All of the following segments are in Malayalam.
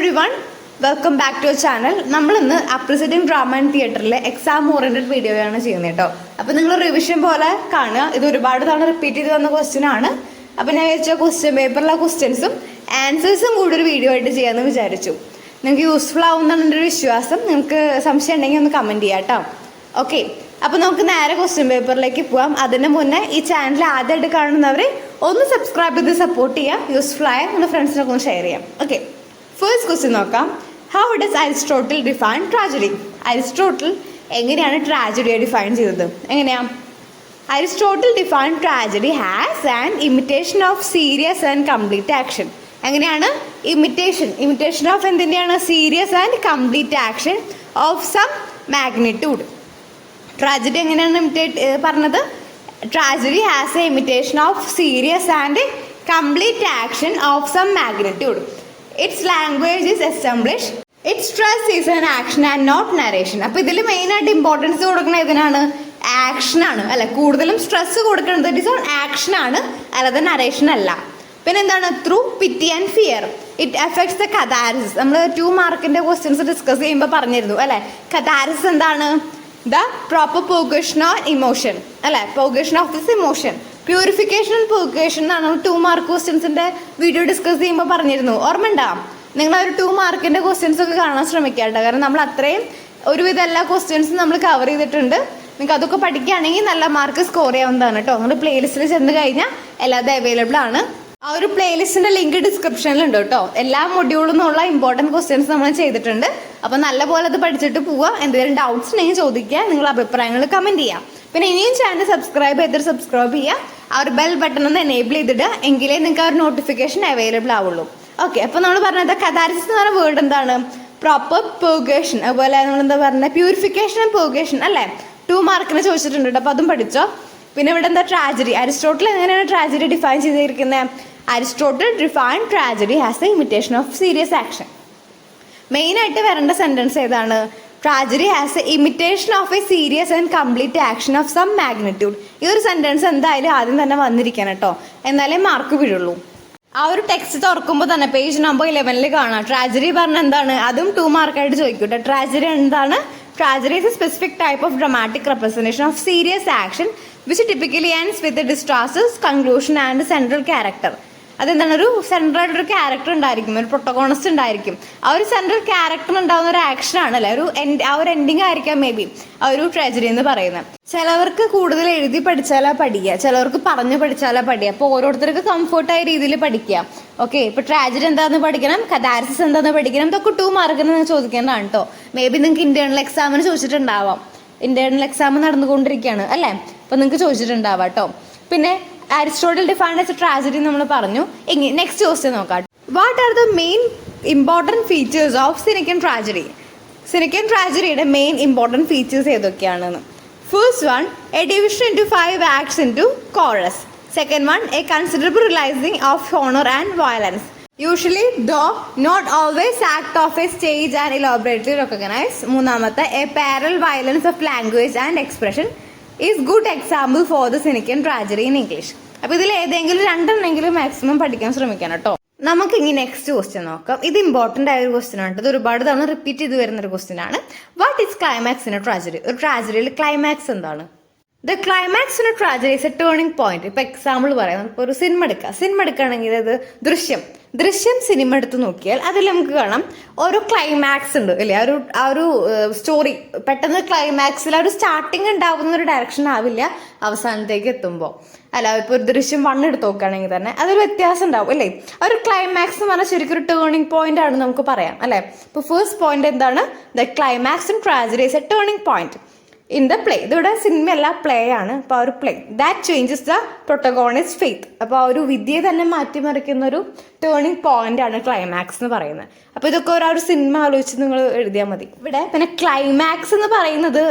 everyone, welcome back to our channel. നമ്മൾ ഇന്ന് അപ്രിസിറ്റിംഗ് ഡ്രാമ ആൻഡ് തിയേറ്ററിലെ എക്സാം ഓറിയന്റഡ് വീഡിയോ ആണ് ചെയ്യുന്നത് കേട്ടോ. അപ്പോൾ നിങ്ങൾ റിവിഷൻ പോലെ കാണുക. ഇത് ഒരുപാട് തവണ റിപ്പീറ്റ് ചെയ്ത് വന്ന ക്വസ്റ്റ്യൻ ആണ്. അപ്പോൾ ഞാൻ വെച്ച ക്വസ്റ്റ്യൻ പേപ്പറിലെ ക്വസ്റ്റ്യൻസും ആൻസേഴ്സും കൂടി ഒരു വീഡിയോ ആയിട്ട് ചെയ്യാമെന്ന് വിചാരിച്ചു. നിങ്ങൾക്ക് യൂസ്ഫുൾ ആവുമെന്നാണ് എൻ്റെ ഒരു വിശ്വാസം. നിങ്ങൾക്ക് സംശയം ഉണ്ടെങ്കിൽ ഒന്ന് കമൻറ്റ് ചെയ്യാം കേട്ടോ. ഓക്കെ, അപ്പോൾ നമുക്ക് നേരെ ക്വസ്റ്റ്യൻ പേപ്പറിലേക്ക് പോകാം. അതിന് മുന്നേ ഈ ചാനൽ ആദ്യമായിട്ട് കാണുന്നവർ ഒന്ന് സബ്സ്ക്രൈബ് ചെയ്ത് സപ്പോർട്ട് ചെയ്യുക. യൂസ്ഫുൾ ആയ നമ്മുടെ ഫ്രണ്ട്സിനൊക്കെ ഒന്ന് ഷെയർ ചെയ്യാം. ഓക്കെ, ഫസ്റ്റ് ക്വസ്റ്റ്യൻ നോക്കാം. How does Aristotle define tragedy? Aristotle എങ്ങനെയാണ് ട്രാജഡിയെ ഡിഫൈൻ ചെയ്തത്? എങ്ങനെയാണ്? Aristotle define tragedy has an imitation of serious and complete action. എങ്ങനെയാണ്? ഇമിറ്റേഷൻ ഓഫ് എന്തിൻ്റെയാണ്? Serious and complete action of some magnitude. Tragedy എങ്ങനെയാണ് പറഞ്ഞത്? Tragedy has a imitation of serious and complete action of some magnitude. Its language is established. Its stress is an action and not narration. അപ്പോൾ ഇതിൽ മെയിനായിട്ട് ഇമ്പോർട്ടൻസ് കൊടുക്കുന്നത് ഇതിനാണ്, ആക്ഷനാണ് അല്ലെ. കൂടുതലും സ്ട്രെസ് കൊടുക്കുന്നത് ഇറ്റ് ഈസ് ഓൺ ആക്ഷനാണ്, അല്ലാതെ നരേഷൻ അല്ല. പിന്നെ എന്താണ്? Through pity and fear it effects the catharsis. നമ്മൾ 2 മാർക്കിന്റെ ക്വസ്റ്റ്യൻസ് ഡിസ്കസ് ചെയ്യുമ്പോൾ പറഞ്ഞിരുന്നു അല്ലെ. കഥാരിസിസ് എന്താണ്? The proper purgation of emotion അല്ലെ, purgation of this emotion. Purification and purgation എന്നാണ് 2 മാർക്ക് ക്വസ്റ്റ്യൻസിന്റെ വീഡിയോ ഡിസ്കസ് ചെയ്യുമ്പോൾ പറഞ്ഞിരുന്നു. ഓർമ്മ ഉണ്ടാവും. നിങ്ങൾ ആ ഒരു 2 മാർക്കിന്റെ ക്വസ്റ്റ്യൻസ് ഒക്കെ കാണാൻ ശ്രമിക്കുക കേട്ടോ. കാരണം നമ്മൾ അത്രയും ഒരുവിധം എല്ലാ ക്വസ്റ്റ്യൻസും നമ്മൾ കവർ ചെയ്തിട്ടുണ്ട്. നിങ്ങൾക്ക് അതൊക്കെ പഠിക്കുകയാണെങ്കിൽ നല്ല മാർക്ക് സ്കോർ ചെയ്യാവുന്നതാണ് കേട്ടോ. നിങ്ങൾ പ്ലേലിസ്റ്റിൽ ചെന്ന് കഴിഞ്ഞാൽ എല്ലാതും അവൈലബിൾ ആണ്. ആ ഒരു പ്ലേലിസ്റ്റിന്റെ ലിങ്ക് ഡിസ്ക്രിപ്ഷനിൽ ഉണ്ട് കേട്ടോ. എല്ലാ മൊഡ്യൂളിൽ നിന്നുള്ള ഇമ്പോർട്ടൻറ്റ് ക്വസ്റ്റ്യൻസ് നമ്മൾ ചെയ്തിട്ടുണ്ട്. അപ്പോൾ നല്ലപോലെ അത് പഠിച്ചിട്ട് പോവുക. എന്തെങ്കിലും ഡൗട്ട്സ് ഉണ്ടെങ്കിൽ ചോദിക്കുക, നിങ്ങളുടെ അഭിപ്രായങ്ങൾ കമന്റ് ചെയ്യാം. പിന്നെ ഇനിയും ചാനൽ സബ്സ്ക്രൈബ് ചെയ്തിട്ട് സബ്സ്ക്രൈബ് ചെയ്യുക. ആ ഒരു ബെൽ ബട്ടൺ ഒന്ന് എനേബിൾ ചെയ്തിട്ട്, എങ്കിലേ നിങ്ങൾക്ക് ആ ഒരു നോട്ടിഫിക്കേഷൻ അവൈലബിൾ ആവുള്ളൂ. ഓക്കെ, അപ്പോൾ നമ്മൾ പറഞ്ഞത് കഥാരിസിസ് എന്ന് പറയുന്ന വേർഡ് എന്താണ്? പ്രോപ്പർ പേർഗേഷൻ. അതുപോലെ നമ്മൾ എന്താ പറയുന്നത്? പ്യൂരിഫിക്കേഷൻ ആൻഡ് പേർഗേഷൻ അല്ലേ. 2 മാർക്കിന് ചോദിച്ചിട്ടുണ്ട്. അപ്പോൾ അതും പഠിച്ചോ. പിന്നെ ഇവിടെ എന്താ? ട്രാജഡി. അരിസ്റ്റോട്ടിൽ എങ്ങനെയാണ് ട്രാജഡി ഡിഫൈൻ ചെയ്തിരിക്കുന്നത്? Aristotle define tragedy has a imitation of serious action. മെയിനായിട്ട് വരേണ്ട സെന്റൻസ് ഏതാണ്? Tragedy has a imitation of a serious and complete action of some magnitude. ഈ ഒരു സെന്റൻസ് എന്തായാലും ആദ്യം തന്നെ വന്നിരിക്കണം കേട്ടോ, എന്നാലേ മാർക്ക് വീഴുള്ളൂ. ആ ഒരു ടെക്സ്റ്റ് തുറക്കുമ്പോൾ തന്നെ പേജ് നമ്പർ 11 കാണാം. ട്രാജഡി പറഞ്ഞ എന്താണ്? അതും 2 മാർക്കായിട്ട് ചോദിക്കൂട്ടെ. ട്രാജഡി എന്താണ്? Tragedy is a specific type of dramatic representation of serious action which typically ends with a disastrous conclusion and a central character. അതെന്താണ്? ഒരു സെൻട്രൽ ഒരു ക്യാരക്ടർ ഉണ്ടായിരിക്കും, ഒരു പ്രൊട്ടഗോണിസ്റ്റ് ഉണ്ടായിരിക്കും. ആ ഒരു സെൻട്രൽ ക്യാരക്ടർ ഉണ്ടാകുന്ന ഒരു ആക്ഷൻ ആണല്ലേ, ആ ഒരു എൻഡിങ് ആയിരിക്കാം മേ ബി ആ ഒരു ട്രാജഡി എന്ന് പറയുന്നത്. ചിലവർക്ക് കൂടുതൽ എഴുതി പഠിച്ചാലാ പഠിക്കുക, ചിലവർക്ക് പറഞ്ഞു പഠിച്ചാലാ പഠിക്കുക. അപ്പോൾ ഓരോരുത്തർക്ക് കംഫർട്ടായ രീതിയിൽ പഠിക്കുക. ഓക്കെ, ഇപ്പോൾ ട്രാജഡി എന്താണെന്ന് പഠിക്കണം, കഥാരിസിസ് എന്താണെന്ന് പഠിക്കണം. ഇതൊക്കെ 2 മാർക്കിന് നിങ്ങൾ ചോദിക്കേണ്ടതാണ് കേട്ടോ. മേ ബി നിങ്ങൾക്ക് ഇന്റേണൽ എക്സാമിന് ചോദിച്ചിട്ടുണ്ടാവാം. ഇന്റേണൽ എക്സാം നടന്നുകൊണ്ടിരിക്കുകയാണ് അല്ലേ, അപ്പോൾ നിങ്ങൾക്ക് ചോദിച്ചിട്ടുണ്ടാവാം കേട്ടോ. പിന്നെ Aristotle defined as a tragedy നമ്മൾ പറഞ്ഞു. ഇനി നെക്സ്റ്റ് ക്വസ്റ്റ്യൻ നോക്കാം. What are the main important features of Senecan tragedy? Senecan ട്രാജഡിയുടെ മെയിൻ ഇമ്പോർട്ടൻറ്റ് ഫീച്ചേഴ്സ് ഏതൊക്കെയാണെന്ന്? First one, a division into 5 acts into chorus. Second one, a considerable realising of honour and violence. Usually though not always act of a stage and elaborately recognise. മൂന്നാമത്തെ, a parallel violence of language and expression is good example for the Senecan tragedy in English. അപ്പോൾ ഇതിൽ ഏതെങ്കിലും 2 മാക്സിമം പഠിക്കാൻ ശ്രമിക്കണം കേട്ടോ. നമുക്ക് ഇനി നെക്സ്റ്റ് ക്വസ്റ്റ്യൻ നോക്കാം. ഇത് ഇമ്പോർട്ടൻ്റ് ആയ ഒരു ക്വസ്റ്റ്യൻ ആണ്. ഇത് ഒരുപാട് തവണ റിപ്പീറ്റ് ചെയ്ത് വരുന്ന ഒരു ക്വസ്റ്റ്യൻ ആണ്. What is climax in A tragedy? ഒരു ട്രാജഡിയിൽ ക്ലൈമാക്സ് എന്താണ്? The climax in A tragedy is A turning point. ഇപ്പൊ എക്സാമ്പിൾ പറയാം. ഇപ്പോൾ ഒരു സിനിമ എടുക്കുകയാണെങ്കിൽ അത് ദൃശ്യം സിനിമ എടുത്ത് നോക്കിയാൽ അതിൽ നമുക്ക് കാണാം ഓരോ ക്ലൈമാക്സ് ഉണ്ട് അല്ലേ. ആ ഒരു സ്റ്റോറി പെട്ടെന്ന് ക്ലൈമാക്സിൽ ആ ഒരു സ്റ്റാർട്ടിങ് ഉണ്ടാവുന്ന ഒരു ഡയറക്ഷൻ ആവില്ല അവസാനത്തേക്ക് എത്തുമ്പോൾ. അല്ല, ഇപ്പോൾ ഒരു ദൃശ്യം 1 എടുത്ത് നോക്കുകയാണെങ്കിൽ തന്നെ അതൊരു വ്യത്യാസം ഉണ്ടാവും അല്ലേ. ആ ഒരു ക്ലൈമാക്സ് എന്ന് പറഞ്ഞാൽ ശരിക്കും ഒരു ടേണിംഗ് പോയിന്റ് ആണ് നമുക്ക് പറയാം അല്ലേ. ഇപ്പോൾ ഫസ്റ്റ് പോയിന്റ് എന്താണ്? The climax in tragedy is A turning point in the play. ഇതിവിടെ സിനിമയല്ല, പ്ലേ ആണ്. അപ്പോൾ ആ ഒരു play that changes the protagonist faith. അപ്പോൾ ആ ഒരു വിദ്യയെ തന്നെ മാറ്റിമറിക്കുന്ന ഒരു ടേണിംഗ് പോയിന്റ് ആണ് ക്ലൈമാക്സ് എന്ന് പറയുന്നത്. അപ്പോൾ ഇതൊക്കെ ഒരു സിനിമ ആലോചിച്ച് നിങ്ങൾ എഴുതിയാൽ മതി. ഇവിടെ പിന്നെ ക്ലൈമാക്സ് എന്ന് പറയുന്നത്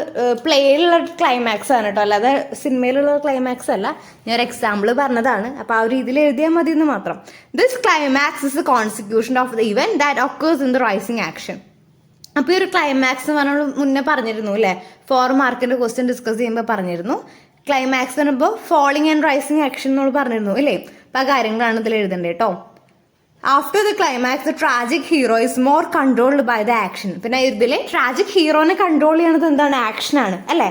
പ്ലേയിലുള്ള ക്ലൈമാക്സ് ആണ് കേട്ടോ, അല്ലാതെ സിനിമയിലുള്ള ക്ലൈമാക്സ് അല്ല. ഞാൻ ഒരു എക്സാമ്പിൾ പറഞ്ഞതാണ്. അപ്പോൾ ആ ഒരു രീതിയിൽ എഴുതിയാൽ മതി എന്ന് മാത്രം. This climax is a consequence of the event that occurs in the rising action. അപ്പോൾ ഈ ഒരു ക്ലൈമാക്സ് എന്ന് പറഞ്ഞാൽ മുന്നേ പറഞ്ഞിരുന്നു അല്ലേ, 4 മാർക്കിന്റെ ക്വസ്റ്റ്യൻ ഡിസ്കസ് ചെയ്യുമ്പോൾ പറഞ്ഞിരുന്നു. ക്ലൈമാക്സ് എന്ന് പറയുമ്പോൾ ഫോളിങ് ആൻഡ് റൈസിങ് ആക്ഷൻ നമ്മൾ പറഞ്ഞിരുന്നു അല്ലേ. അപ്പോൾ ആ കാര്യങ്ങളാണ് ഇതിൽ എഴുതേണ്ടത് കേട്ടോ. After the climax the tragic hero is more controlled by the action. പിന്നെ ഇതിലെ ട്രാജിക് ഹീറോനെ കൺട്രോൾ ചെയ്യണത് എന്താണ്? ആക്ഷനാണ് അല്ലേ?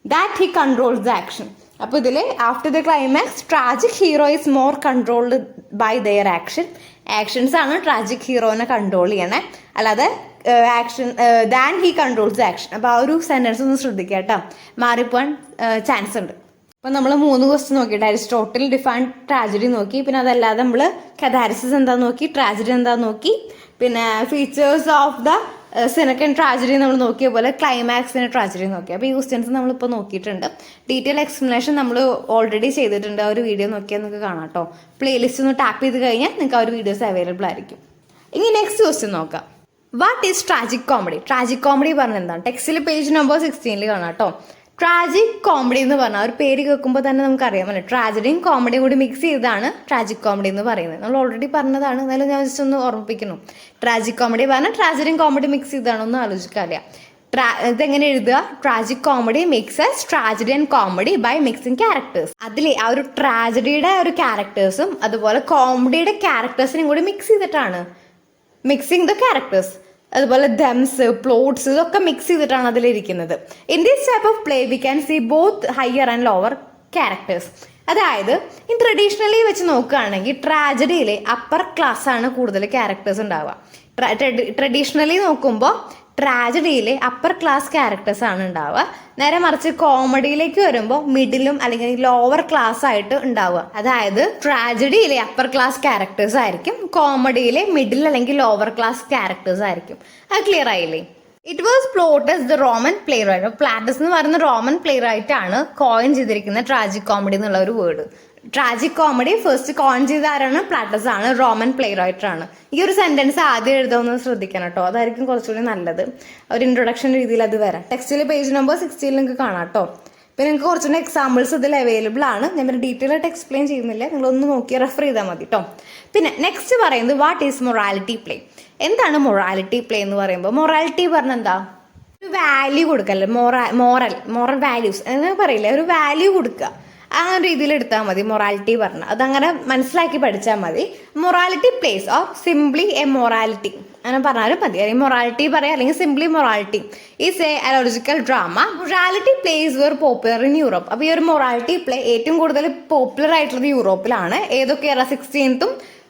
That he controls the action. അപ്പോൾ ഇതിൽ after the climax tragic hero is more controlled by their action. Actions ആണ് ട്രാജിക് ഹീറോനെ കൺട്രോൾ ചെയ്യണേ, അല്ലാതെ action than he controls the action. അപ്പോൾ ആ ഒരു സെൻറ്റൻസ് ഒന്ന് ശ്രദ്ധിക്കുക കേട്ടോ, മാറിപ്പോവാൻ ചാൻസ് ഉണ്ട്. അപ്പോൾ നമ്മൾ 3 ക്വസ്റ്റ്യൻ നോക്കിയിട്ട് അരിസ്റ്റോട്ടിൽ ഡിഫൈൻഡ് ട്രാജഡി നോക്കി, പിന്നെ അതല്ലാതെ നമ്മൾ കഥാരിസിസ് എന്താന്ന് നോക്കി, ട്രാജഡി എന്താന്ന് നോക്കി, പിന്നെ ഫീച്ചേഴ്സ് ഓഫ് ദ സിനക്കൻ ട്രാജഡി നമ്മൾ നോക്കിയ പോലെ ക്ലൈമാക്സിന് ട്രാജഡി നോക്കി. അപ്പോൾ ഈ ക്വസ്റ്റ്യൻസ് നമ്മളിപ്പോൾ നോക്കിയിട്ടുണ്ട്. ഡീറ്റെയിൽ എക്സ്പ്ലനേഷൻ നമ്മൾ ഓൾറെഡി ചെയ്തിട്ടുണ്ട്. ആ ഒരു വീഡിയോ നോക്കിയാൽ നിങ്ങൾക്ക് കാണാം കേട്ടോ. പ്ലേലിസ്റ്റ് ഒന്ന് ടാപ്പ് ചെയ്ത് കഴിഞ്ഞാൽ നിങ്ങൾക്ക് ആ ഒരു വീഡിയോസ് അവൈലബിൾ ആയിരിക്കും. ഇനി നെക്സ്റ്റ് ക്വസ്റ്റ്യൻ നോക്കാം. What is tragic comedy? Tragic comedy പറഞ്ഞാൽ എന്താണ്? ടെക്സ്റ്റിൽ പേജ് നമ്പർ 16 കാണാം കേട്ടോ. ട്രാജിക് കോമഡി എന്ന് പറഞ്ഞാൽ ഒരു പേര് കേൾക്കുമ്പോൾ തന്നെ നമുക്കറിയാം അല്ലേ, ട്രാജഡിയും കോമഡിയും കൂടി മിക്സ് ചെയ്താണ് ട്രാജിക് കോമഡി എന്ന് പറയുന്നത്. നമ്മൾ ഓൾറെഡി പറഞ്ഞതാണ്, എന്നാലും ഞാൻ ജസ്റ്റ് ഒന്ന് ഓർമ്മിപ്പിക്കുന്നു. ട്രാജിക് കോമഡി പറഞ്ഞാൽ ട്രാജഡിയും കോമഡി മിക്സ് ചെയ്താണൊന്നും ആലോചിക്കാറില്ല. ഇതെങ്ങനെ എഴുതുക? Tragic comedy mixes tragedy and comedy by mixing characters. അതിൽ ആ ഒരു ട്രാജഡിയുടെ ഒരു ക്യാരക്ടേഴ്സും അതുപോലെ കോമഡിയുടെ ക്യാരക്ടേഴ്സിനും കൂടി മിക്സ് ചെയ്തിട്ടാണ് മിക്സിങ് ദ ക്യാരക്ടേഴ്സ്. അതുപോലെ ദംസ്, പ്ലോട്ട്സ് ഇതൊക്കെ മിക്സ് ചെയ്തിട്ടാണ് അതിലിരിക്കുന്നത്. In this type of play we can see both higher and lower characters. അതായത് ഈ ട്രഡീഷണലി വെച്ച് നോക്കുകയാണെങ്കിൽ ട്രാജഡിയിൽ അപ്പർ ക്ലാസ് ആണ് കൂടുതൽ ക്യാരക്ടേഴ്സ് ഉണ്ടാവുക. ട്രഡീഷണലി നോക്കുമ്പോൾ ട്രാജഡിയിൽ അപ്പർ ക്ലാസ് ക്യാരക്ടേഴ്സ് ആണ് ഉണ്ടാവുക. നേരെ മറിച്ച് കോമഡിയിലേക്ക് വരുമ്പോൾ മിഡിലും അല്ലെങ്കിൽ ലോവർ ക്ലാസ് ആയിട്ട് ഉണ്ടാവുക. അതായത് ട്രാജഡിയിലെ അപ്പർ ക്ലാസ് ക്യാരക്ടേഴ്സ് ആയിരിക്കും, കോമഡിയിലെ മിഡിൽ അല്ലെങ്കിൽ ലോവർ ക്ലാസ് ക്യാരക്ടേഴ്സ് ആയിരിക്കും. അത് ക്ലിയർ ആയില്ലേ? It was Plautus the Roman playwright. Plautus എന്ന് പറയുന്ന റോമൻ പ്ലേ റൈറ്റ് ആണ് കോയിൻ ചെയ്തിരിക്കുന്ന ട്രാജിക് കോമഡി എന്നുള്ള ഒരു word. Tragic comedy first coin ചെയ്ത ആരാണ്? പ്ലാറ്റസ് ആണ്, റോമൻ പ്ലേ റൈറ്റർ ആണ്. ഈ ഒരു സെന്റൻസ് ആദ്യം എഴുതാമെന്ന് ശ്രദ്ധിക്കണം കേട്ടോ, അതായിരിക്കും കുറച്ചുകൂടി നല്ലത്. ഒരു ഇൻട്രൊഡക്ഷൻ രീതിയിൽ അത് വരാം. ടെക്സ്റ്റിൽ പേജ് നമ്പർ 16 നിങ്ങൾക്ക് കാണാം കേട്ടോ. പിന്നെ നിങ്ങൾക്ക് കുറച്ചുകൂടി എക്സാമ്പിൾസ് ഇതിൽ അവൈലബിൾ ആണ്. ഞാൻ പിന്നെ ഡീറ്റെയിൽ ആയിട്ട് എക്സ്പ്ലെയിൻ ചെയ്യുന്നില്ല, നിങ്ങളൊന്ന് നോക്കി റെഫർ ചെയ്താൽ മതി കേട്ടോ. പിന്നെ നെക്സ്റ്റ് പറയുന്നത് വാട്ട് ഈസ് മൊറാലിറ്റി പ്ലേ. എന്താണ് മൊറാലിറ്റി പ്ലേ എന്ന് പറയുമ്പോൾ? മൊറാലിറ്റി പറഞ്ഞാൽ എന്താ? ഒരു വാല്യൂ കൊടുക്കല്ലേ, മോറൽ വാല്യൂസ് എന്ന് പറയില്ലേ, ഒരു വാല്യൂ കൊടുക്കുക. ആ രീതിയിൽ എടുത്താൽ മതി മൊറാലിറ്റി പറഞ്ഞാൽ. അതങ്ങനെ മനസ്സിലാക്കി പഠിച്ചാൽ മതി. Morality plays or simply a morality അങ്ങനെ പറഞ്ഞാലും മതി. അല്ലെങ്കിൽ മൊറാലിറ്റി പറയാം, അല്ലെങ്കിൽ simply morality is a allegorical drama. Morality plays were popular in Europe. അപ്പോൾ ഈ ഒരു മൊറാലിറ്റി പ്ലേ ഏറ്റവും കൂടുതൽ പോപ്പുലർ ആയിട്ടുള്ളത് യൂറോപ്പിലാണ്. ഏതൊക്കെയാണ്? 16th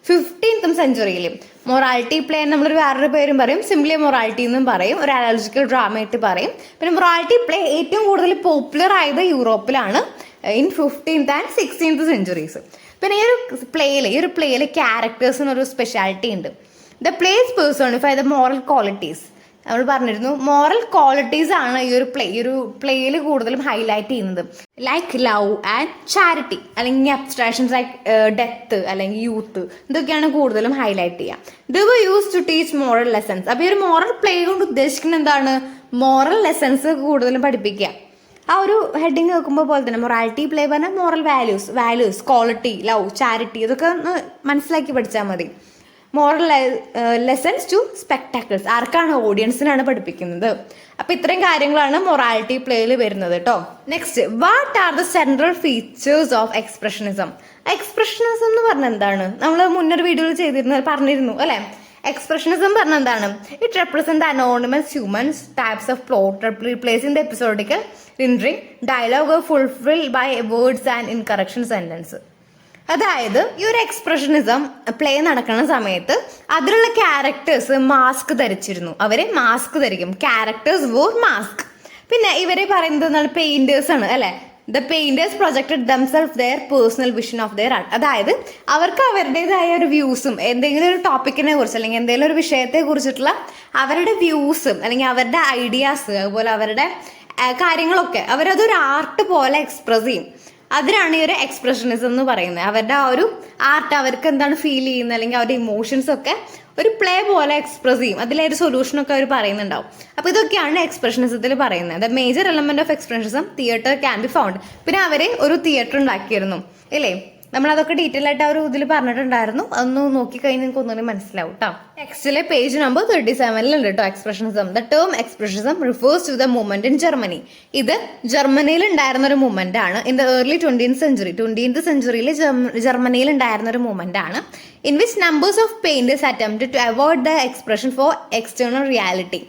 15th സെഞ്ചുറിയിലും. മൊറാലിറ്റി പ്ലേ നമ്മളൊരു വേറൊരു പേരും പറയും, സിംപ്ലി മൊറാലിറ്റി എന്നും പറയും, ഒരു അലോജിക്കൽ ഡ്രാമ ആയിട്ട് പറയും. പിന്നെ മൊറാലിറ്റി പ്ലേ ഏറ്റവും കൂടുതൽ പോപ്പുലർ ആയത് യൂറോപ്പിലാണ് in 15th and 16th centuries. പിന്നെ ഈ ഒരു പ്ലേയിൽ ക്യാരക്ടേഴ്സിനൊരു സ്പെഷ്യാലിറ്റി ഉണ്ട്. The place personify the moral qualities. നമ്മൾ പറഞ്ഞിരുന്നു മോറൽ ക്വാളിറ്റീസ് ആണ് ഈ ഒരു പ്ലേയിൽ കൂടുതലും ഹൈലൈറ്റ് ചെയ്യുന്നത്. ലൈക്ക് ലവ് ആൻഡ് ചാരിറ്റി, അല്ലെങ്കിൽ അബ്സ്ട്രാക്ഷൻസ് ലൈക്ക് ഡെത്ത് അല്ലെങ്കിൽ യൂത്ത്, ഇതൊക്കെയാണ് കൂടുതലും ഹൈലൈറ്റ് ചെയ്യുക. They were used to teach moral lessons. അപ്പോൾ ഈ ഒരു മോറൽ പ്ലേ കൊണ്ട് ഉദ്ദേശിക്കുന്നത് എന്താണ്? മോറൽ ലെസൺസ് കൂടുതലും പഠിപ്പിക്കുക. ആ ഒരു ഹെഡിങ് നോക്കുമ്പോൾ പോലെ തന്നെ മൊറാലിറ്റി പ്ലേ പറഞ്ഞാൽ moral values, quality, love, charity ഇതൊക്കെ ഒന്ന് മനസ്സിലാക്കി പഠിച്ചാൽ മതി. Moral lessons to spectacles. ആർക്കാണ്? ഓഡിയൻസിനാണ് പഠിപ്പിക്കുന്നത്. അപ്പോൾ ഇത്രയും കാര്യങ്ങളാണ് മൊറാലിറ്റി പ്ലേയിൽ വരുന്നത് കേട്ടോ. Next, what are the central features of expressionism. Expressionism എന്ന് പറഞ്ഞാൽ എന്താണ്? നമ്മൾ മുന്നൊരു വീഡിയോയിൽ പറഞ്ഞിരുന്നു അല്ലേ? എക്സ്പ്രഷനിസം പറഞ്ഞാൽ എന്താണ്? It represent anonymous humans types of plot replacing the episodical rendering dialogue fulfilled by words and incorrection sentence. അതായത് ഈ ഒരു എക്സ്പ്രഷനിസം പ്ലേ നടക്കുന്ന സമയത്ത് അതിലുള്ള ക്യാരക്ടേഴ്സ് മാസ്ക് ധരിച്ചിരുന്നു. അവരെ മാസ്ക് ധരിക്കും, ക്യാരക്ടേഴ്സ് വോർ മാസ്ക്. പിന്നെ ഇവരെ പറയുന്നത് പെയിന്റേഴ്സ് ആണ് അല്ലെ. The painters projected themself there personal vision of their art. അതായത് അവർക്ക് അവരുടേതായ ഒരു വ്യൂസും എന്തെങ്കിലും ഒരു ടോപ്പിക്കിനെ കുറിച്ച് അല്ലെങ്കിൽ എന്തെങ്കിലും ഒരു വിഷയത്തെ കുറിച്ചിട്ടുള്ള അവരുടെ വ്യൂസും അല്ലെങ്കിൽ അവരുടെ ഐഡിയാസ് അതുപോലെ അവരുടെ കാര്യങ്ങളൊക്കെ അവരതൊരു ആർട്ട് പോലെ എക്സ്പ്രസ് ചെയ്യും. അതിനാണ് ഈ ഒരു എക്സ്പ്രഷനിസം എന്ന് പറയുന്നത്. അവരുടെ ആ ഒരു ആർട്ട്, അവർക്ക് എന്താണ് ഫീൽ ചെയ്യുന്നത് അല്ലെങ്കിൽ അവരുടെ ഇമോഷൻസ് ഒക്കെ ഒരു പ്ലേ പോലെ എക്സ്പ്രസ് ചെയ്യും. അതിലൊരു സൊല്യൂഷനൊക്കെ അവർ പറയുന്നുണ്ടാവും. അപ്പോൾ ഇതൊക്കെയാണ് എക്സ്പ്രഷനിസത്തിൽ പറയുന്നത്. The major element of expressionism theatre can be found. പിന്നെ അവര് ഒരു തിയേറ്റർ ഉണ്ടാക്കിയിരുന്നു ഇല്ലേ? നമ്മളതൊക്കെ ഡീറ്റെയിൽ ആയിട്ട് ആ ഒരു ഇതിൽ പറഞ്ഞിട്ടുണ്ടായിരുന്നു. അതൊന്ന് നോക്കിക്കഴിഞ്ഞാൽ നിങ്ങൾക്ക് ഒന്നുകൂടി മനസ്സിലാവും കേട്ടോ. ടെക്സ്റ്റിലെ പേജ് നമ്പർ 37 കേട്ടോ. Expressionism. The term expressionism refers to the movement in Germany. ഇത് ജർമ്മനിയിൽ ഉണ്ടായിരുന്ന ഒരു മൂവ്മെന്റ് ആണ്. ഇൻ ദ ഏർലി 20th സെഞ്ചുറിയിൽ ജർമ്മനിയിൽ ഉണ്ടായിരുന്ന ഒരു മൂവ്മെന്റ് ആണ്. In which numbers of painters attempted to avoid the expression for external reality.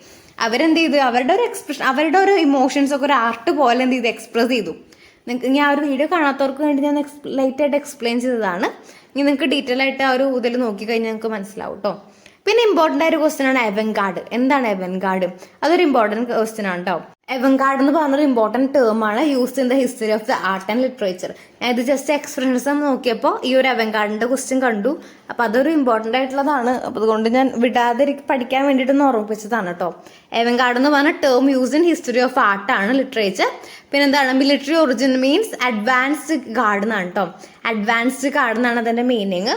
അവരെന്ത് ചെയ്തു? അവരുടെ ഒരു എക്സ്പ്രഷൻ, അവരുടെ ഒരു ഇമോഷൻസ് ഒക്കെ ഒരു ആർട്ട് പോലെ എന്ത് ചെയ്തു? എക്സ്പ്രസ് ചെയ്തു. ഞാൻ ആ ഒരു വീഡിയോ കാണാത്തവർക്ക് വേണ്ടി ഞാൻ ലൈറ്റായിട്ട് എക്സ്പ്ലെയിൻ ചെയ്തതാണ്. ഇനി നിങ്ങൾക്ക് ഡീറ്റെയിൽ ആയിട്ട് ആ ഒരു ഇതിൽ നോക്കിക്കഴിഞ്ഞാൽ നിങ്ങൾക്ക് മനസ്സിലാവും കേട്ടോ. പിന്നെ ഇമ്പോർട്ടൻ്റ് ആയ ഒരു ക്വസ്റ്റ്യൻ ആണ് അവൻഗാർഡ്. എന്താണ് അവൻഗാർഡ്? അതൊരു ഇമ്പോർട്ടൻറ്റ് ക്വസ്റ്റ്യൻ ആണ് കേട്ടോ. അവൻഗാർഡ് എന്ന് പറഞ്ഞൊരു ഇമ്പോർട്ടൻറ്റ് ടേം ആണ് used in the history of the art and literature. ഞാൻ ഇത് ജസ്റ്റ് എക്സ്പ്രഷനിസം നോക്കിയപ്പോൾ ഈ ഒരു അവൻഗാർഡിന്റെ ക്വസ്റ്റ്യൻ കണ്ടു. അപ്പോൾ അതൊരു ഇമ്പോർട്ടൻ്റ് ആയിട്ടുള്ളതാണ്. അപ്പോൾ അതുകൊണ്ട് ഞാൻ വിടാതെ പഠിക്കാൻ വേണ്ടിയിട്ടൊന്ന് ഓർമ്മിപ്പിച്ചതാണ് കേട്ടോ. അവൻഗാർഡ് എന്ന് പറഞ്ഞ term used in history of art ആണ്, ലിറ്ററേച്ചർ. പിന്നെ എന്താണ്? Military origin means advanced guard എന്നാണ് കേട്ടോ. അഡ്വാൻസ്ഡ് ഗാർഡ് എന്നാണ് അതിന്റെ മീനിങ്.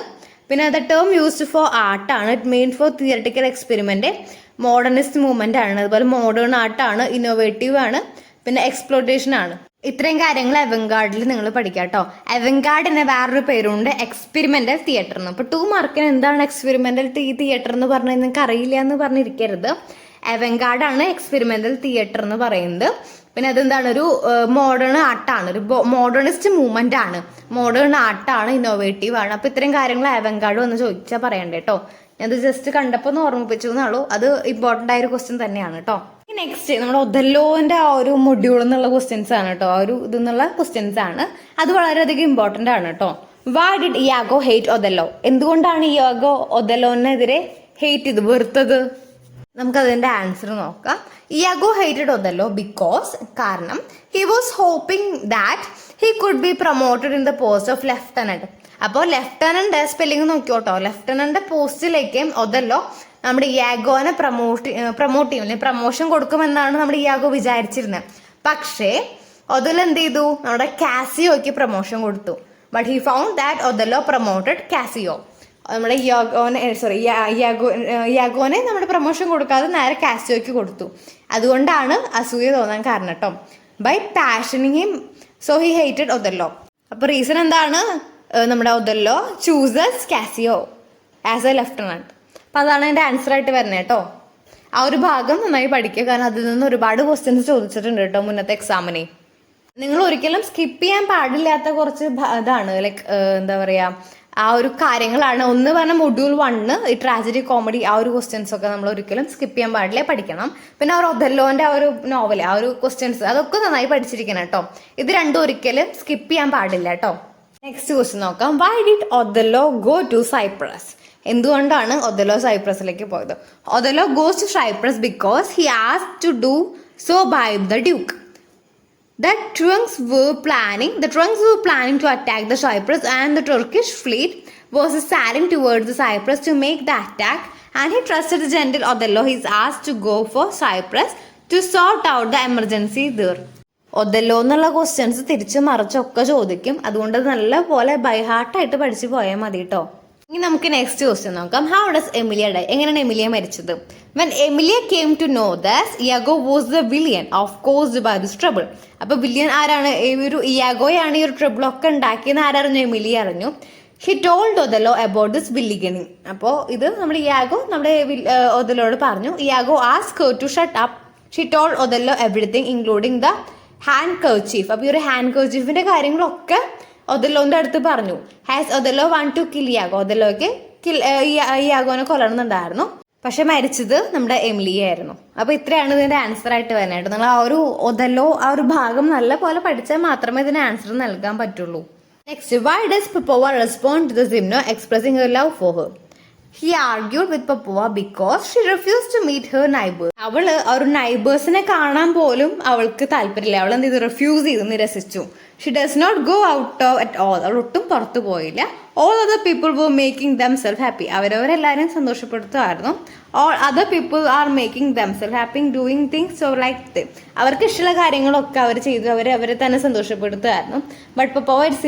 പിന്നെ the term used for art ആണ്. It main for theoretical experiment. Modernist movement ആണ്. അതുപോലെ മോഡേൺ ആർട്ടാണ്, ഇന്നോവേറ്റീവ് ആണ്, പിന്നെ എക്സ്പ്ലോറേഷൻ ആണ്. ഇത്രയും കാര്യങ്ങൾ അവൻഗാർഡിൽ നിങ്ങൾ പഠിക്കാം കേട്ടോ. അവൻഗാർഡിന് വേറൊരു പേരുണ്ട്, എക്സ്പെരിമെന്റൽ തിയേറ്റർ എന്ന്. അപ്പോൾ 2 മാർക്കിന് എന്താണ് എക്സ്പെരിമെന്റൽ തിയേറ്റർ എന്ന് പറഞ്ഞാൽ നിങ്ങൾക്ക് അറിയില്ല എന്ന് പറഞ്ഞിരിക്കരുത്. അവൻഗാർഡാണ് എക്സ്പെരിമെന്റൽ തിയേറ്റർ എന്ന് പറയുന്നത്. പിന്നെ അതെന്താണ്? ഒരു മോഡേൺ ആർട്ടാണ്, ഒരു മോഡേണിസ്റ്റ് മൂവ്മെന്റ് ആണ്, മോഡേൺ ആർട്ടാണ്, ഇന്നോവേറ്റീവ് ആണ്. അപ്പൊ ഇത്രയും കാര്യങ്ങൾ അവൻഗാർഡ് വന്ന് ചോദിച്ചാൽ പറയണ്ടേ കേട്ടോ. അത് ജസ്റ്റ് കണ്ടപ്പോൾ ഒന്ന് ഓർമ്മിപ്പിച്ചു എന്നുള്ളൂ. അത് ഇമ്പോർട്ടൻ്റ് ആയ ഒരു ക്വസ്റ്റ്യൻ തന്നെയാണ് കേട്ടോ. നെക്സ്റ്റ് നമ്മുടെ ഒഥല്ലോന്റെ ആ ഒരു മൊഡ്യൂൾ എന്നുള്ള ക്വസ്റ്റ്യൻസ് ആണ് കേട്ടോ. ആ ഒരു ഇതെന്നുള്ള ക്വസ്റ്റ്യൻസ് ആണ്. അത് വളരെയധികം ഇമ്പോർട്ടൻ്റ് ആണ് കേട്ടോ. Why did Iago hate Othello? എന്തുകൊണ്ടാണ് ഇയാഗോ ഒഥല്ലോനെതിരെ ഹേറ്റ് ചെയ്ത്, വെറുത്തത്? നമുക്കതിന്റെ ആൻസർ നോക്കാം. ഇയാഗോ ഹേറ്റഡ് ഒഥല്ലോ ബിക്കോസ്, കാരണം he was hoping that he could be promoted in the post of lieutenant. അപ്പോൾ ലെഫ്റ്റനന്റ് സ്പെല്ലിംഗ് നോക്കിയോട്ടോ. ലെഫ്റ്റനന്റ് പോസ്റ്റിലേക്ക് ഒഥല്ലോ നമ്മുടെ ഇയാഗോനെ പ്രൊമോട്ട് ചെയ്യും, അല്ലെങ്കിൽ പ്രൊമോഷൻ കൊടുക്കുമെന്നാണ് നമ്മുടെ ഇയാഗോ വിചാരിച്ചിരുന്നത്. പക്ഷേ ഒഥല്ലോ എന്ത് ചെയ്തു? നമ്മുടെ കാസിയോയ്ക്ക് പ്രൊമോഷൻ കൊടുത്തു. But he found that Othello promoted Casio. നമ്മുടെ ഇയാഗോനെ നമ്മുടെ പ്രൊമോഷൻ കൊടുക്കാതെ നേരെ കാസിയോയ്ക്ക് കൊടുത്തു. അതുകൊണ്ടാണ് അസൂയ തോന്നാൻ കാരണം കേട്ടോ. By passing him so he hated Othello. അപ്പൊ റീസൺ എന്താണ്? നമ്മുടെ Othello chooses Cassio as a lieutenant. അപ്പൊ അതാണ് എൻ്റെ ആൻസർ ആയിട്ട് വരുന്നത് കേട്ടോ. ആ ഒരു ഭാഗം നന്നായി പഠിക്കുക, കാരണം അതിൽ നിന്ന് ഒരുപാട് ക്വസ്റ്റ്യൻസ് ചോദിച്ചിട്ടുണ്ട് കേട്ടോ മുന്നത്തെ എക്സാമിന്. നിങ്ങൾ ഒരിക്കലും സ്കിപ്പ് ചെയ്യാൻ പാടില്ലാത്ത കുറച്ച് ഇതാണ്, ലൈക്ക് എന്താ പറയാ, ആ ഒരു കാര്യങ്ങളാണ്. ഒന്ന് പറഞ്ഞ മൊഡ്യൂൾ 1 ഈ ട്രാജഡി കോമഡി ആ ഒരു ക്വസ്റ്റ്യൻസ് ഒക്കെ നമ്മൾ ഒരിക്കലും സ്കിപ്പ് ചെയ്യാൻ പാടില്ല, പഠിക്കണം. പിന്നെ ആ ഒരു ഒഥല്ലോന്റെ ആ ഒരു നോവൽ, ആ ഒരു ക്വസ്റ്റ്യൻസ് അതൊക്കെ നന്നായി പഠിച്ചിരിക്കണം കേട്ടോ. ഇത് രണ്ടും ഒരിക്കലും സ്കിപ്പ് ചെയ്യാൻ പാടില്ല കേട്ടോ. നെക്സ്റ്റ് ക്വസ്റ്റ്യൻ നോക്കാം. Why did Othello go to Cyprus? എന്തുകൊണ്ടാണ് ഒഥല്ലോ സൈപ്രസിലേക്ക് പോയത്? Othello goes to Cyprus because he asked to do so by the duke. The Turks were planning to attack the Cyprus, and the Turkish fleet was sailing towards the Cyprus to make the attack, and he trusted the general Othello. He is asked to go for Cyprus to sort out the emergency there. Othello എന്നുള്ള ക്വസ്റ്റ്യൻസ് തിരിച്ച് മറിച്ചൊക്കെ ചോദിക്കും. അതുകൊണ്ട് നല്ല പോലെ ബൈ ഹാർട്ടായിട്ട് പഠിച്ചു പോയാൽ മതി കേട്ടോ. ഇനി നമുക്ക് നെക്സ്റ്റ് ക്വസ്റ്റ്യൻ നോക്കാം. How does Emilia die? എങ്ങനെയാണ് എമിലിയ മരിച്ചത്? When Emilia came to know that Iago was the villain of caused by this trouble. അപ്പൊ വില്യൻ ആരാണ്? ഈ ഒരു ഇയാഗോയാണ് ഈ ഒരു ട്രബിൾ ഒക്കെ ഉണ്ടാക്കിയെന്ന് ആരറിഞ്ഞു? എമിലിയ അറിഞ്ഞു. He told Othello about this villainy. അപ്പോൾ ഇത് നമ്മുടെ ഇയാഗോ നമ്മുടെ ഒഥല്ലോയോട് പറഞ്ഞു. Iago asked her to shut up. She told Othello everything including the hand kerchief. അപ്പോൾ ഈ ഒരു ഹാൻഡ് കർച്ചീഫിന്റെ കാര്യങ്ങളൊക്കെ ഒഥല്ലോന്റെ അടുത്ത് പറഞ്ഞു. Has Othello want to kill Iago? ഒഥല്ലോയ്ക്ക് ഇയാഗോനെ കൊല്ലണമെന്നുണ്ടായിരുന്നു, പക്ഷെ മരിച്ചത് നമ്മുടെ എമിലിയ ആയിരുന്നു. അപ്പൊ ഇത്രയാണ് ഇതിന്റെ ആൻസർ ആയിട്ട് വരുന്നത്. നിങ്ങൾ ആ ഒരു ഒഥല്ലോ ആ ഒരു ഭാഗം നല്ല പോലെ പഠിച്ചാൽ മാത്രമേ ഇതിന് ആൻസർ നൽകാൻ പറ്റുള്ളൂ. Next, why does Popova respond to the Simno expressing her love for her? He argued with Papua because she refused to meet her neighbors. അവള് ഒരു നൈബേഴ്സിനെ കാണാൻ പോലും അവൾക്ക് താല്പര്യമില്ല. അവൾ എന്ത് ചെയ്തു? റിഫ്യൂസ് ചെയ്തു, നിരസിച്ചു. She does not go out at all. അവൾ ഒട്ടും പുറത്തു പോയില്ല. All other people were making themselves happy. അവരവരെല്ലാവരും സന്തോഷപ്പെടുത്തുമായിരുന്നു. All other people are making themselves happy doing things so like them. അവർക്ക് ഇഷ്ടമുള്ള കാര്യങ്ങളൊക്കെ അവർ ചെയ്തു, അവരെ തന്നെ സന്തോഷപ്പെടുത്തുമായിരുന്നു. But Papa was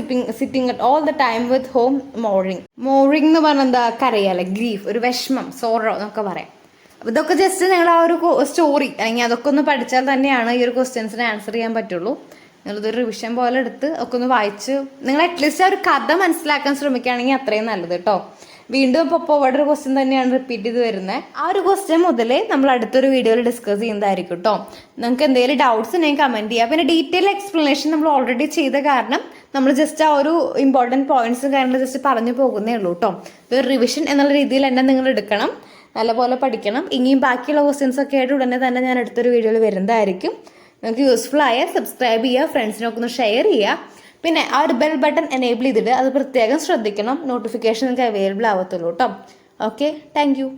sitting at all the time with home mourning. Mourning എന്ന് പറഞ്ഞാൽ എന്താ? കരയല്ല, ഗ്രീഫ്, ഒരു വിഷമം, സോറോ എന്നൊക്കെ പറയാം. അപ്പോൾ ഇതൊക്കെ ജസ്റ്റ് നിങ്ങൾ ആ ഒരു സ്റ്റോറി അല്ലെങ്കിൽ അതൊക്കെ ഒന്ന് പഠിച്ചാൽ തന്നെയാണ് ഈ ഒരു ക്വസ്റ്റ്യൻസിന് ആൻസർ ചെയ്യാൻ പറ്റുള്ളൂ. നിങ്ങളിതൊരു റിവിഷൻ പോലെ എടുത്ത് ഒക്കെ ഒന്ന് വായിച്ച് നിങ്ങൾ അറ്റ്ലീസ്റ്റ് ആ ഒരു കഥ മനസ്സിലാക്കാൻ ശ്രമിക്കുകയാണെങ്കിൽ അത്രയും നല്ലത് കേട്ടോ. വീണ്ടും ഇപ്പോൾ പോവാട് ഒരു ക്വസ്റ്റ്യൻ തന്നെയാണ് റിപ്പീറ്റ് ചെയ്ത് വരുന്നത്. ആ ഒരു ക്വസ്റ്റ്യൻ മുതലേ നമ്മൾ അടുത്തൊരു വീഡിയോയിൽ ഡിസ്കസ് ചെയ്യുന്നതായിരിക്കും കേട്ടോ. നിങ്ങൾക്ക് എന്തെങ്കിലും ഡൗട്ട്സ് ഉണ്ടെങ്കിൽ കമൻറ്റ് ചെയ്യുക. പിന്നെ ഡീറ്റെയിൽ എക്സ്പ്ലനേഷൻ നമ്മൾ ഓൾറെഡി ചെയ്ത കാരണം നമ്മൾ ജസ്റ്റ് ആ ഒരു ഇമ്പോർട്ടൻറ്റ് പോയിന്റ്സും കാര്യങ്ങളും ജസ്റ്റ് പറഞ്ഞു പോകുന്നേ ഉള്ളൂ കേട്ടോ. ഒരു റിവിഷൻ എന്നുള്ള രീതിയിൽ തന്നെ നിങ്ങൾ എടുക്കണം, നല്ലപോലെ പഠിക്കണം. ഇനിയും ബാക്കിയുള്ള ക്വസ്റ്റ്യൻസ് ഒക്കെ ആയിട്ട് ഉടനെ തന്നെ ഞാൻ അടുത്തൊരു വീഡിയോയിൽ വരുന്നതായിരിക്കും. നിങ്ങൾക്ക് യൂസ്ഫുൾ ആയാൽ സബ്സ്ക്രൈബ് ചെയ്യുക, ഫ്രണ്ട്സിനൊക്കെ ഒന്ന് ഷെയർ ചെയ്യുക. പിന്നെ ആ ഒരു ബെൽ ബട്ടൺ എനേബിൾ ചെയ്തിട്ട് അത് പ്രത്യേകം ശ്രദ്ധിക്കണം, നോട്ടിഫിക്കേഷൻ നിങ്ങൾക്ക് അവൈലബിൾ ആവത്തുള്ളൂ കേട്ടോ. Okay, thank you.